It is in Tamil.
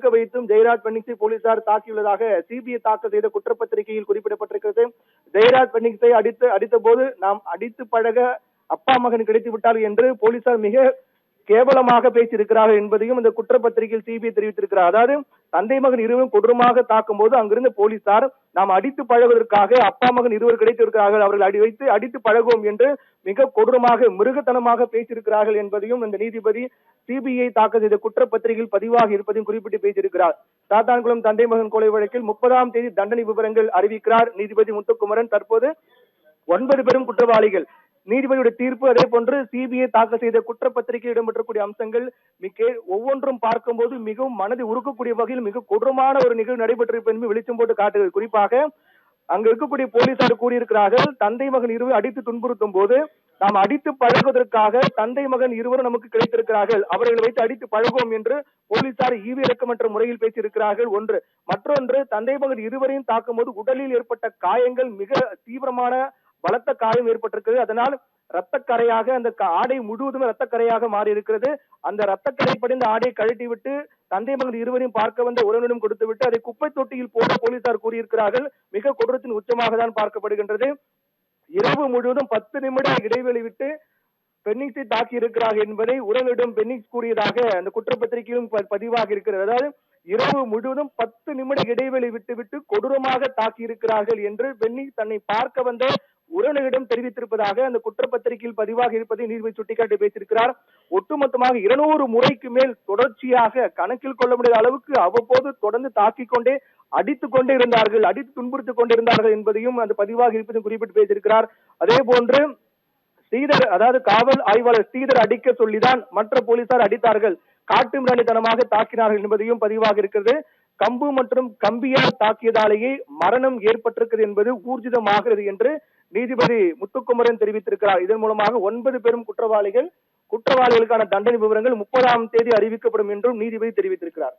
படுக்க வைத்தும் ஜெயராஜ் பென்னிக்ஸை போலீசார் தாக்கியுள்ளதாக சிபிஐ தாக்கல் செய்த குற்றப்பத்திரிகையில் குறிப்பிடப்பட்டிருக்கிறது. ஜெயராஜ் பென்னிக்ஸை அடித்த போது நாம் அடித்து பழக அப்பா மகன் கிடைத்து விட்டார் என்று போலீசார் மிக கேவலமாக பேசியிருக்கிறார்கள் என்பதையும் இந்த குற்றப்பத்திரிகையில் சிபிஐ தெரிவித்திருக்கிறார். அதாவது தந்தை மகன் இருவரும் கொடூரமாக தாக்கும் போது அங்கிருந்த போலீசார் நாம் அடித்து பழகுவதற்காக அப்பா மகன் இருவர் கிடைத்திருக்கிறார்கள், அவர்கள் அடித்து பழகுவோம் என்று மிக கொடூரமாக மிருகத்தனமாக பேசியிருக்கிறார்கள் என்பதையும் இந்த நீதிபதி சிபிஐ தாக்கல் செய்த குற்றப்பத்திரிகையில் பதிவாக இருப்பதையும் குறிப்பிட்டு பேசியிருக்கிறார். சாத்தான்குளம் தந்தை மகன் கொலை வழக்கில் 30ஆம் தேதி தண்டனை விவரங்கள் அறிவிக்கிறார் நீதிபதி முத்துக்குமரன். தற்போது 9 பேரும் குற்றவாளிகள். நீதிபதியுடைய தீர்ப்பு, அதே போன்று சிபிஐ தாக்கல் செய்த குற்றப்பத்திரிகையில் இடம்பெற்றக்கூடிய அம்சங்கள் ஒவ்வொன்றும் பார்க்கும்போது மிகவும் மனதை உருக்கக்கூடிய வகையில் மிக கொடூரமான ஒரு நிகழ்வு நடைபெற்றிருப்பது என்பது வெளிச்சம் போட்டு காட்டுகிறது. குறிப்பாக அங்கு இருக்கக்கூடிய போலீசார் கூறியிருக்கிறார்கள், தந்தை மகன் இருவர் அடித்து துன்புறுத்தும் போது நாம் அடித்து பழகுவதற்காக தந்தை மகன் இருவரும் நமக்கு கிடைத்திருக்கிறார்கள், அவர்களை வைத்து அடித்து பழகுவோம் என்று போலீசார் ஈவிரக்கமற்ற முறையில் பேசியிருக்கிறார்கள். ஒன்று. மற்றொன்று, தந்தை மகன் இருவரையும் தாக்கும் போது உடலில் ஏற்பட்ட காயங்கள் மிக தீவிரமான பலத்த காயம் ஏற்பட்டிருக்கிறது. அதனால் ரத்தக்கரையாக அந்த ஆடை முழுவதுமே ரத்தக்கரையாக மாறி இருக்கிறது. அந்த ரத்தக்கரை படிந்த ஆடையை கழட்டி விட்டு தந்தை மகன் இருவரையும் பார்க்க வந்த உறவினரிடம் கொடுத்து விட்டு அதை குப்பை தொட்டியில் போட போலீசார் கூறியிருக்கிறார்கள். மிக கொடூரத்தின் உச்சமாக தான் பார்க்கப்படுகின்றது. இரவு முழுவதும் 10 நிமிட இடைவெளி விட்டு பென்னிக்ஸை தாக்கி இருக்கிறார்கள் என்பதை உறவினரிடம் பென்னிக்ஸ் கூறியதாக அந்த குற்றப்பத்திரிகையிலும் பதிவாக இருக்கிறது. அதாவது இரவு முழுவதும் 10 நிமிட இடைவெளி விட்டுவிட்டு கொடூரமாக தாக்கி இருக்கிறார்கள் என்று பென்னிக்ஸ் தன்னை பார்க்க வந்த உறவினரிடம் தெரிவித்திருப்பதாக அந்த குற்றப்பத்திரிகையில் பதிவாக இருப்பதை நீதிபதி சுட்டிக்காட்டி பேசியிருக்கிறார். ஒட்டுமொத்தமாக 200 முறைக்கு மேல் தொடர்ச்சியாக கணக்கில் கொள்ள முடியாத அளவுக்கு அவ்வப்போது தொடர்ந்து தாக்கிக் கொண்டே அடித்துக் கொண்டே இருந்தார்கள், அடித்து துன்புறுத்திக் கொண்டிருந்தார்கள் என்பதையும் அந்த பதிவாக இருப்பதையும் குறிப்பிட்டு பேசியிருக்கிறார். அதே போன்று ஸ்ரீதர், அதாவது காவல் ஆய்வாளர் ஸ்ரீதர் அடிக்க சொல்லிதான் மற்ற போலீசார் அடித்தார்கள், காட்டு மிராண்டித்தனமாக தாக்கினார்கள் என்பதையும் பதிவாக இருக்கிறது. கம்பு மற்றும் கம்பியால் தாக்கியதாலேயே மரணம் ஏற்பட்டிருக்கிறது என்பது ஊர்ஜிதமாகிறது என்று நீதிபதி முத்துக்குமரன் தெரிவித்திருக்கிறார். இதன் மூலமாக 9 பேரும் குற்றவாளிகளுக்கான தண்டனை விவரங்கள் 30ஆம் தேதி அறிவிக்கப்படும் என்றும் நீதிபதி தெரிவித்திருக்கிறார்.